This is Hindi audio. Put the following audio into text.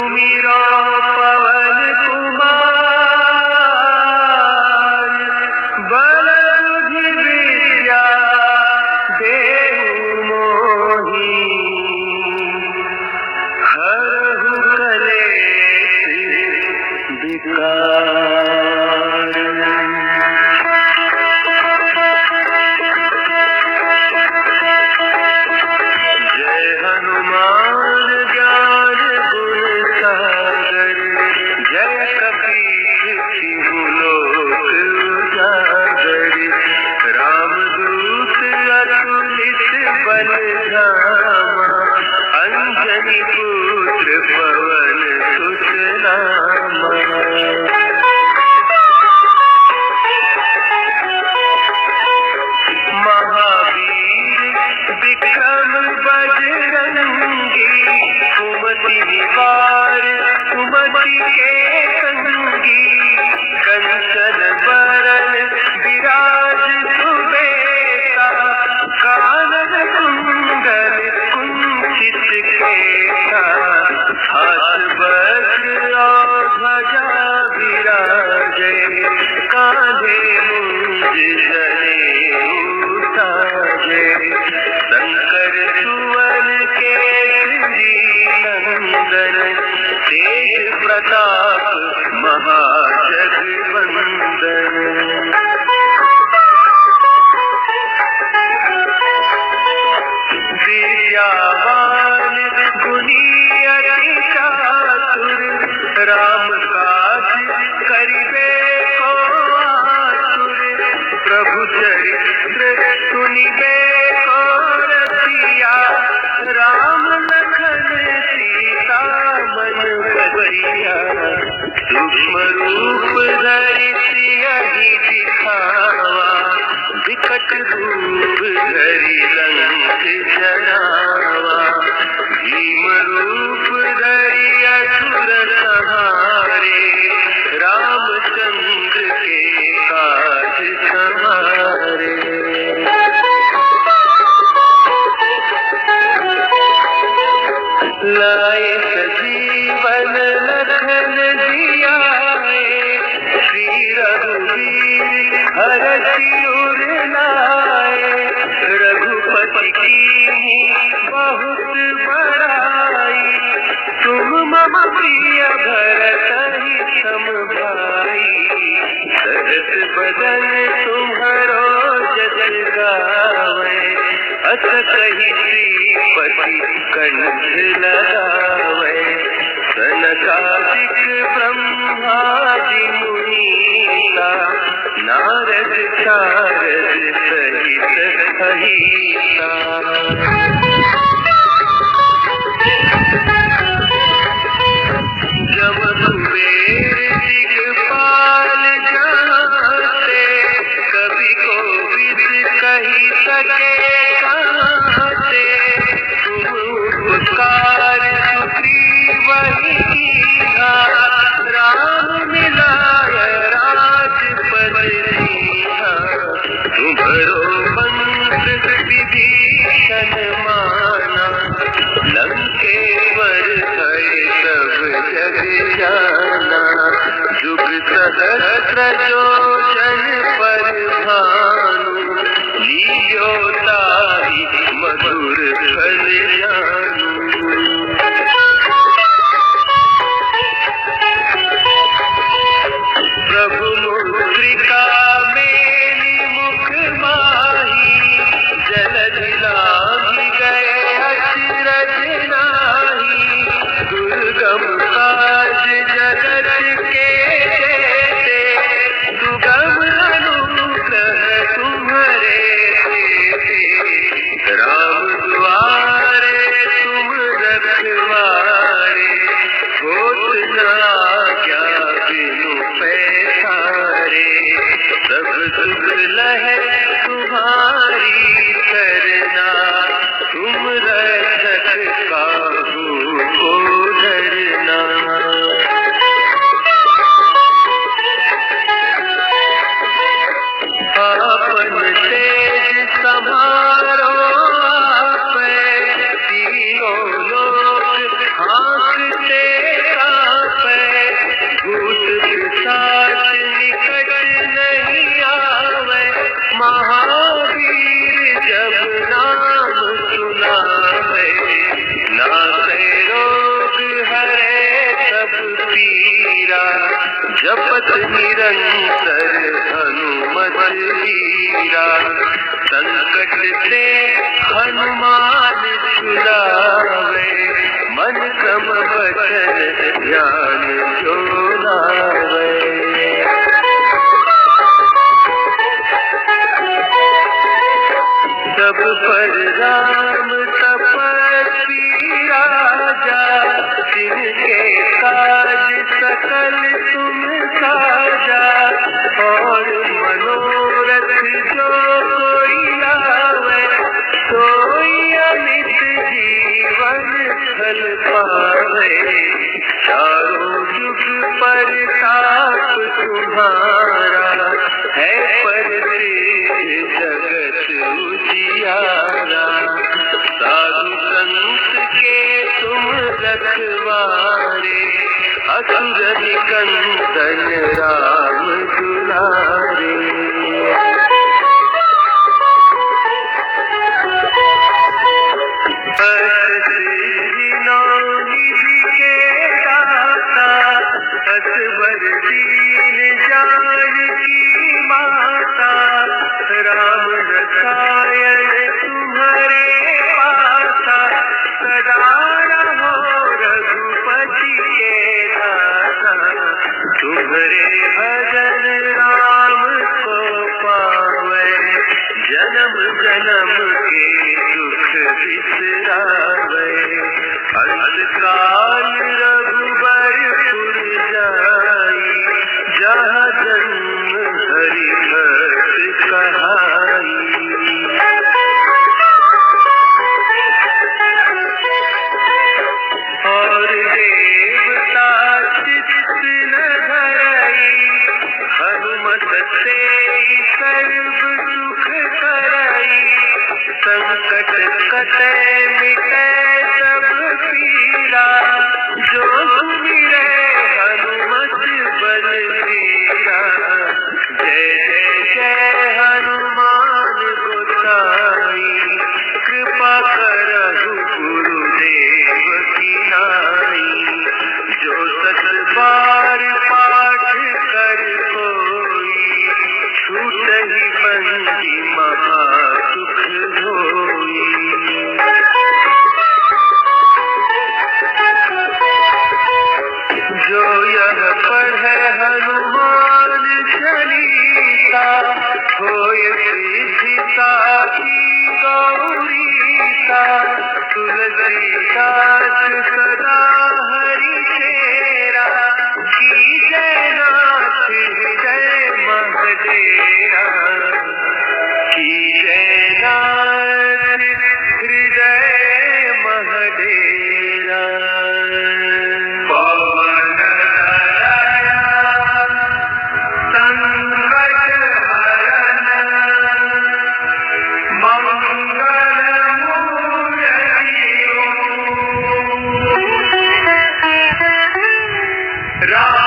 सुमिरो पवन कुमार, बल बुद्धि विद्या देहु मोहि, हरहु कलेश विकार। जय हनुमान ज्ञान गुण सागर, जय कपीश तिहु लोक उजागर। रामदूत अतुलित बल धामा, अंजनी पुत्र पवन सुत नामा। विक्रम बजरंगी, कुमति निवार सुमति के संगी। कंचन बरन विराज सुबेसा, कानन कुंडल कुंचित केसा। हाथ वज्र और ध्वजा विराजे, कांधे मूंज जनेऊ साजे। शंकर सुवन केसरी नंदन, तेज प्रताप महाजगवंदन। विद्यावान गुणी अति चातुर, राम काज करिबे को आतुर। प्रभु चरित्र सुनिबे को रसिया, राम लखन सीता मन बसिया। सूक्ष्म रूप धरि सियहि दिखावा, विकट रूप धरि लंक जरावा। भीम रूप धरि असुर संहारे, रामचंद्र के काज सवारे। लाए सजीवन लखन जियाए, श्री रघुवीर हरषि उर लाए। रघुपति कीन्ही बहुत बड़ाई, तुम मम प्रिय भरत ही सम भाई। सहस बदन तुम्हरो जस गावे, अस कहि श्रीपति कंठ लगावे। सनकादिक ब्रह्मादि मुनीसा, नारद सारद सहित अहिसा। जब कुबेर दिगपाल जाते, कवि कोविद कहि सके काते। तुम उपकार सुग्रीवहि कीन्हा, राम मिलाय राजपद दीन्हा। तुम्हरो मंत्र विभीषण माना, लंकेश्वर भय सब जग जाना। जुग सहस्र जो जन पर भानु, लियो ताहि मधुर फल जानू। प्रभु मुद्रिका मेली मुख माही, जलधि लांघि गए अचरज नाही। दुर्गम काज जगत के जेते, सुगम अनुग्रह तुम्हरे तेते। राम दुआरे तुम रखवारे, होत न आज्ञा बिनु पैसारे। सब सुख लहै तुम्हारी करना, तुम रक्षक काहू को डरना। जपत निरंतर हनुमत वीरा, संकट से हनुमान छुड़ावे, मन क्रम वचन ध्यान जो लावे। सब पर राम तपस्वी राजा, जिनके काज सकल तुम साजा, और मनोरथ जो कोई लावे, सोई अमित जीवन फल पावे। चारों जुग प्रताप तुम्हारा, है प्रसिद्ध जगत उजियारा। साधु संत के तुम रखवारे, असुर निकंदन राम दुलारे। असवर दीन जानकी माता, राम रसायन तुम्हारे पासा। सदा रहो रघुपति के दाता, तुम्हारे भजन राम को पावे। जन्म जन्म के दुख बिसरावे, अंतकाल रघुबरपुर जाई। जहाँ जन्म हरि भक्त कहाई। और देवता चित्त न धरई, हनुमत से सर्व सुख करई। संकट कटे मिटे सब पीरा, जो सुमिरे हनुमत बलबीरा। जय जय जय हनुमान गोसाई, कृपा करहु गुरुदेव की नाई। जो सत बार पाठ कर कोई, छूटहि बंदी महा सुख होई। जो यह पढ़े हनुमान चालीसा, होय सिद्धिता की गौरीसा। तुलसीदास सदा हरि तेरा, कीजय नाथ हृदय महडेरा। कीजय नाथ हृदय महडेरा। राम